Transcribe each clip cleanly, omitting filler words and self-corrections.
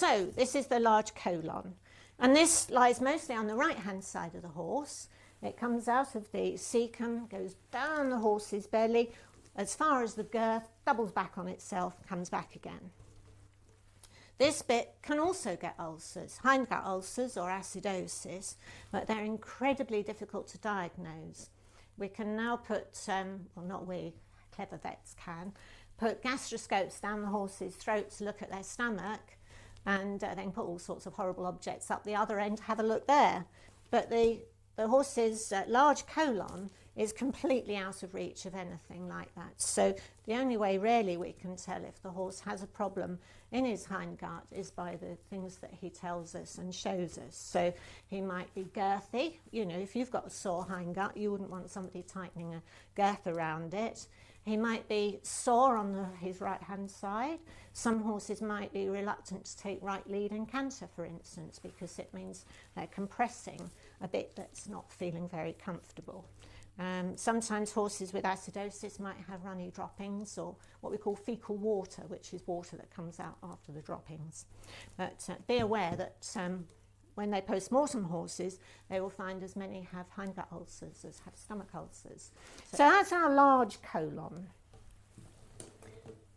So this is the large colon, and this lies mostly on the right-hand side of the horse. It comes out of the cecum, goes down the horse's belly, as far as the girth, doubles back on itself, comes back again. This bit can also get ulcers, hindgut ulcers or acidosis, but they're incredibly difficult to diagnose. We can now put, well not we, clever vets can, put gastroscopes down the horse's throat to look at their stomach, and then put all sorts of horrible objects up the other end to have a look there. But the horse's large colon is completely out of reach of anything like that. So the only way really we can tell if the horse has a problem in his hindgut is by the things that he tells us and shows us. So he might be girthy. You know, if you've got a sore hindgut, you wouldn't want somebody tightening a girth around it. He might be sore on his right-hand side. Some horses might be reluctant to take right lead and canter, for instance, because it means they're compressing a bit that's not feeling very comfortable. Sometimes horses with acidosis might have runny droppings, or what we call faecal water, which is water that comes out after the droppings. But be aware that when they post-mortem horses, they will find as many have hindgut ulcers as have stomach ulcers. So that's our large colon.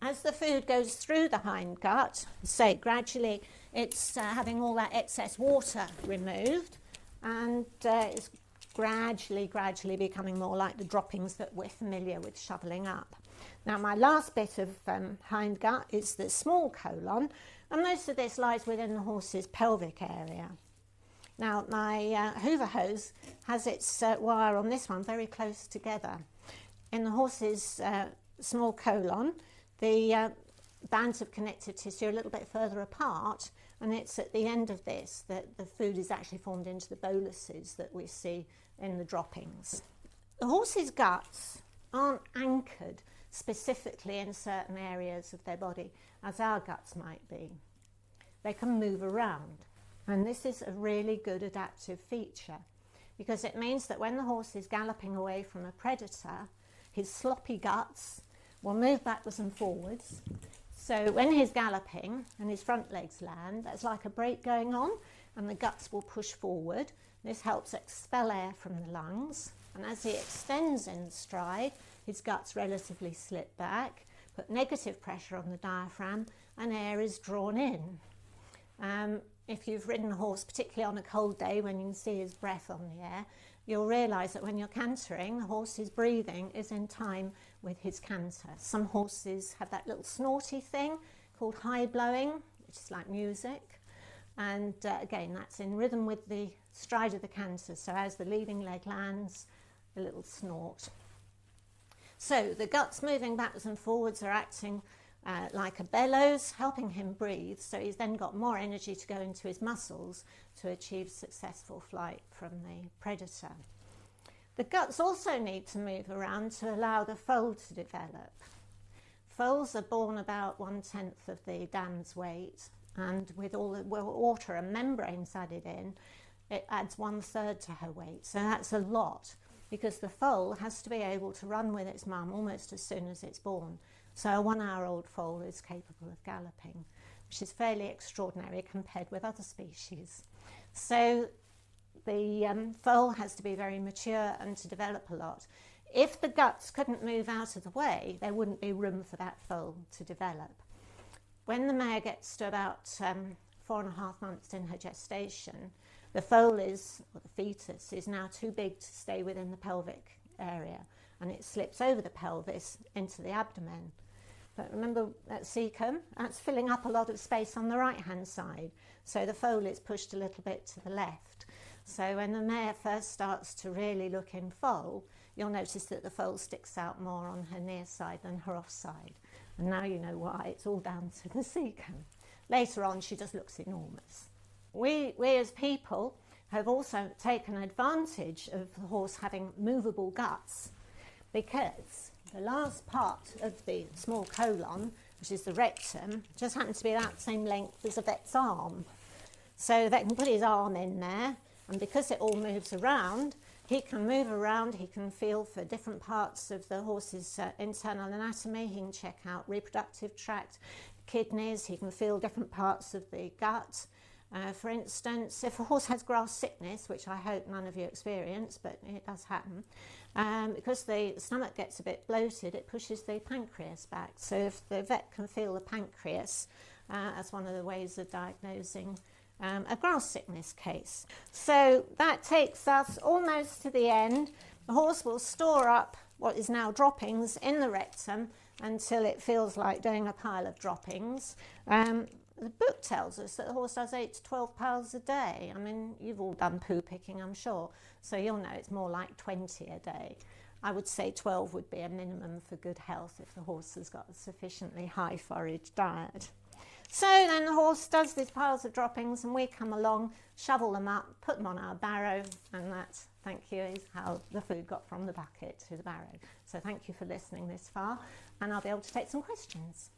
As the food goes through the hindgut, say gradually it's having all that excess water removed, and it's gradually becoming more like the droppings that we're familiar with shoveling up. Now my last bit of hindgut is the small colon, and most of this lies within the horse's pelvic area. Now my Hoover hose has its wire on this one very close together. In the horse's small colon, the bands of connective tissue are a little bit further apart, and it's at the end of this that the food is actually formed into the boluses that we see in the droppings. The horse's guts aren't anchored specifically in certain areas of their body as our guts might be. They can move around, and this is a really good adaptive feature because it means that when the horse is galloping away from a predator, his sloppy guts will move backwards and forwards. So when he's galloping and his front legs land, there's like a brake going on, and the guts will push forward. This helps expel air from the lungs, and as he extends in stride, his guts relatively slip back, put negative pressure on the diaphragm, and air is drawn in. If you've ridden a horse, particularly on a cold day when you can see his breath on the air, you'll realise that when you're cantering, the horse's breathing is in time with his canter. Some horses have that little snorty thing called high blowing, which is like music. And again, that's in rhythm with the stride of the canter. So as the leading leg lands, a little snort. So the guts moving backwards and forwards are acting like a bellows, helping him breathe. So he's then got more energy to go into his muscles to achieve successful flight from the predator. The guts also need to move around to allow the foal to develop. Foals are born about 1/10 of the dam's weight, and with all the water and membranes added in, it adds 1/3 to her weight. So that's a lot, because the foal has to be able to run with its mum almost as soon as it's born. So a 1-hour-old foal is capable of galloping, which is fairly extraordinary compared with other species. So the foal has to be very mature and to develop a lot. If the guts couldn't move out of the way, there wouldn't be room for that foal to develop. When the mare gets to about 4.5 months in her gestation, the foal is, or the fetus, is now too big to stay within the pelvic area, and it slips over the pelvis into the abdomen. But remember that cecum, that's filling up a lot of space on the right-hand side, so the foal is pushed a little bit to the left. So when the mare first starts to really look in foal, you'll notice that the foal sticks out more on her near side than her off side. And now you know why, it's all down to the cecum. Later on, she just looks enormous. We as people have also taken advantage of the horse having movable guts, because the last part of the small colon, which is the rectum, just happens to be about the same length as a vet's arm. So they can put his arm in there, and because it all moves around, he can move around, he can feel for different parts of the horse's internal anatomy, he can check out reproductive tract, kidneys, he can feel different parts of the gut. For instance, if a horse has grass sickness, which I hope none of you experience, but it does happen, because the stomach gets a bit bloated, it pushes the pancreas back. So if the vet can feel the pancreas, that's one of the ways of diagnosing a grass sickness case. So that takes us almost to the end. The horse will store up what is now droppings in the rectum until it feels like doing a pile of droppings. The book tells us that the horse does 8 to 12 piles a day. I mean, you've all done poo picking, I'm sure, so you'll know it's more like 20 a day. I would say 12 would be a minimum for good health if the horse has got a sufficiently high forage diet. So then the horse does these piles of droppings and we come along, shovel them up, put them on our barrow, and that's, thank you, is how the food got from the bucket to the barrow. So thank you for listening this far, and I'll be able to take some questions.